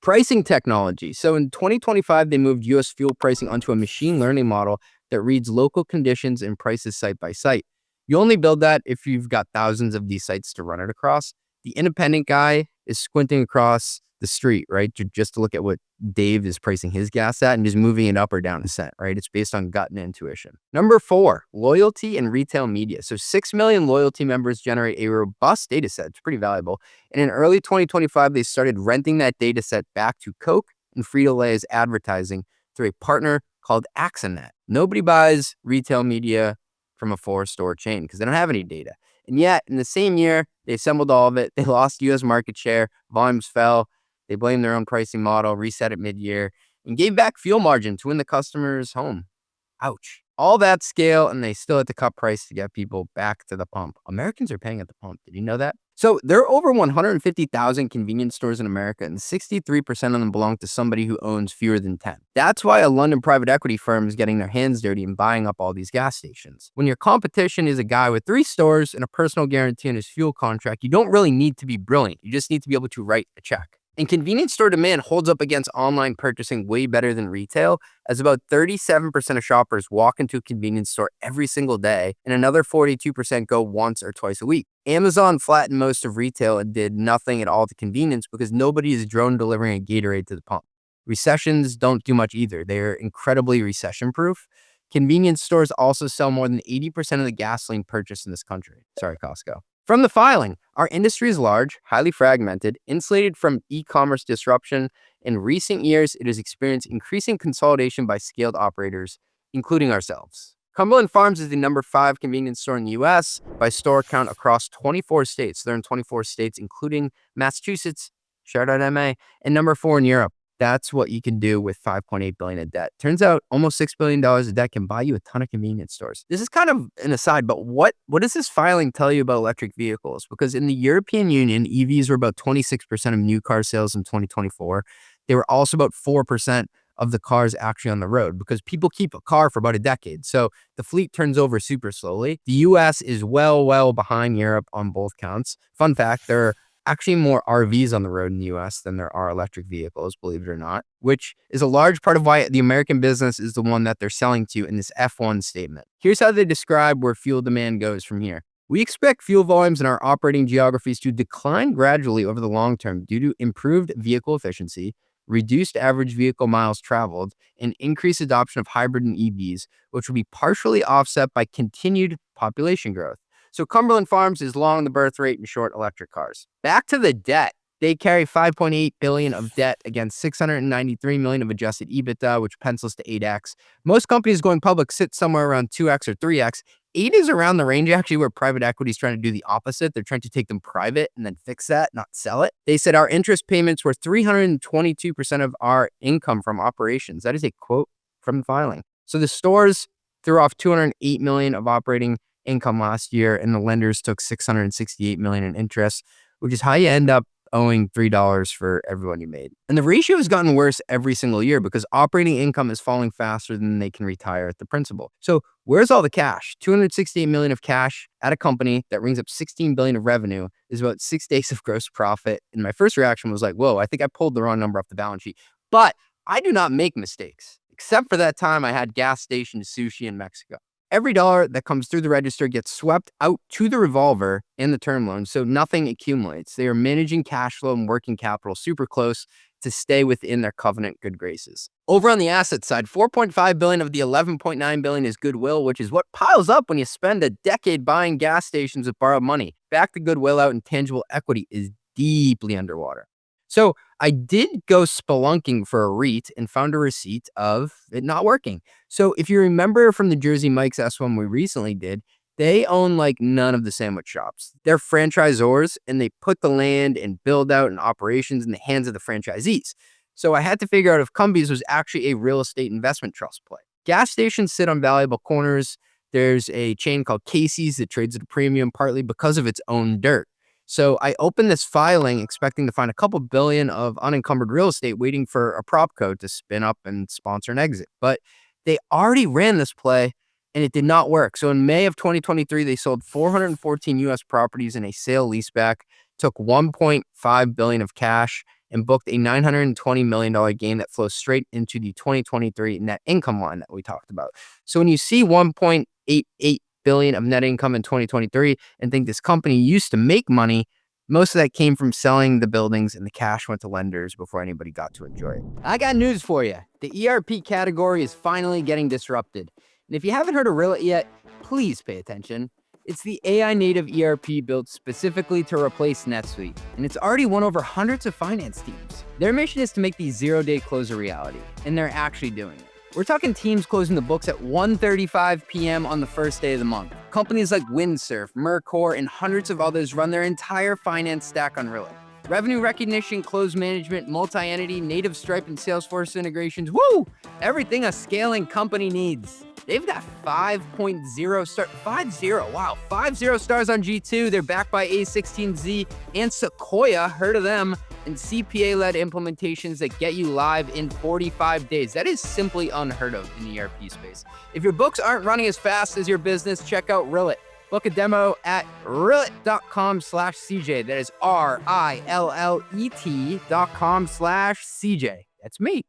Pricing technology. So in 2025, they moved US fuel pricing onto a machine learning model that reads local conditions and prices site by site. You only build that if you've got thousands of these sites to run it across. The independent guy is squinting across the street, right? Just to look at what Dave is pricing his gas at and just moving it up or down a cent, right? It's based on gut and intuition. Number 4, loyalty and retail media. So 6 million loyalty members generate a robust data set. It's pretty valuable. And in early 2025, they started renting that data set back to Coke and Frito-Lay's advertising through a partner called Axonet. Nobody buys retail media from a 4-store chain because they don't have any data. And yet, in the same year, they assembled all of it. They lost U.S. market share. Volumes fell. They blamed their own pricing model, reset it mid-year, and gave back fuel margin to win the customer's home. Ouch. All that scale, and they still had to cut price to get people back to the pump. Americans are paying at the pump. Did you know that? So there are over 150,000 convenience stores in America, and 63% of them belong to somebody who owns fewer than 10. That's why a London private equity firm is getting their hands dirty and buying up all these gas stations. When your competition is a guy with 3 stores and a personal guarantee on his fuel contract, you don't really need to be brilliant. You just need to be able to write a check. And convenience store demand holds up against online purchasing way better than retail, as about 37% of shoppers walk into a convenience store every single day, and another 42% go once or twice a week. Amazon flattened most of retail and did nothing at all to convenience because nobody is drone delivering a Gatorade to the pump. Recessions don't do much either. They're incredibly recession-proof. Convenience stores also sell more than 80% of the gasoline purchased in this country. Sorry, Costco. From the filing, our industry is large, highly fragmented, insulated from e-commerce disruption. In recent years, it has experienced increasing consolidation by scaled operators, including ourselves. Cumberland Farms is the number 5 convenience store in the U.S. by store count across 24 states. They're in 24 states, including Massachusetts, shout out MA, and number 4 in Europe. That's what you can do with $5.8 billion of debt. Turns out almost $6 billion of debt can buy you a ton of convenience stores. This is kind of an aside, but what does this filing tell you about electric vehicles? Because in the European Union, EVs were about 26% of new car sales in 2024. They were also about 4% of the cars actually on the road because people keep a car for about a decade. So the fleet turns over super slowly. The US is well behind Europe on both counts. Fun fact, there are actually more RVs on the road in the US than there are electric vehicles, believe it or not, which is a large part of why the American business is the one that they're selling to in this F1 statement. Here's how they describe where fuel demand goes from here. We expect fuel volumes in our operating geographies to decline gradually over the long term due to improved vehicle efficiency, reduced average vehicle miles traveled, and increased adoption of hybrid and EVs, which will be partially offset by continued population growth. So Cumberland Farms is long the birth rate and short electric cars. Back to the debt. They carry $5.8 billion of debt against $693 million of adjusted EBITDA, which pencils to 8x. Most companies going public sit somewhere around 2x or 3x. 8 is around the range actually where private equity is trying to do the opposite. They're trying to take them private and then fix that, not sell it. They said our interest payments were 322% of our income from operations. That is a quote from the filing. So the stores threw off $208 million of operating income last year, and the lenders took $668 million in interest, which is how you end up owing $3 for everyone you made. And the ratio has gotten worse every single year because operating income is falling faster than they can retire at the principal. So where's all the cash? $268 million of cash at a company that rings up $16 billion of revenue is about 6 days of gross profit. And my first reaction was like, whoa, I think I pulled the wrong number off the balance sheet. But I do not make mistakes, except for that time I had gas station sushi in Mexico. Every dollar that comes through the register gets swept out to the revolver and the term loan, so nothing accumulates. They are managing cash flow and working capital super close to stay within their covenant good graces. Over on the asset side, $4.5 billion of the $11.9 billion is goodwill, which is what piles up when you spend a decade buying gas stations with borrowed money. Back the goodwill out and tangible equity is deeply underwater. So I did go spelunking for a REIT and found a receipt of it not working. So if you remember from the Jersey Mike's S1 we recently did, they own like none of the sandwich shops. They're franchisors and they put the land and build out and operations in the hands of the franchisees. So I had to figure out if Cumbies was actually a real estate investment trust play. Gas stations sit on valuable corners. There's a chain called Casey's that trades at a premium partly because of its own dirt. So I opened this filing expecting to find a couple billion of unencumbered real estate waiting for a prop code to spin up and sponsor an exit. But they already ran this play and it did not work. So in May of 2023, they sold 414 U.S. properties in a sale leaseback, took $1.5 billion of cash and booked a $920 million gain that flows straight into the 2023 net income line that we talked about. So when you see $1.88 billion of net income in 2023 and think this company used to make money, most of that came from selling the buildings and the cash went to lenders before anybody got to enjoy it. I got news for you. The ERP category is finally getting disrupted. And if you haven't heard of Relit yet, please pay attention. It's the AI native ERP built specifically to replace NetSuite, and it's already won over hundreds of finance teams. Their mission is to make the zero-day close a reality, and they're actually doing it. We're talking teams closing the books at 1:35 p.m. on the first day of the month. Companies like Windsurf, Mercor, and hundreds of others run their entire finance stack on Relit. Revenue recognition, close management, multi-entity, native Stripe and Salesforce integrations, woo! Everything a scaling company needs. They've got 5.0 star, 50, wow, 50 stars on G2. They're backed by A16Z and Sequoia, heard of them, and CPA-led implementations that get you live in 45 days. That is simply unheard of in the ERP space. If your books aren't running as fast as your business, check out Relit. Book a demo at relit.com/CJ. That is RILLET.com/CJ. That's me.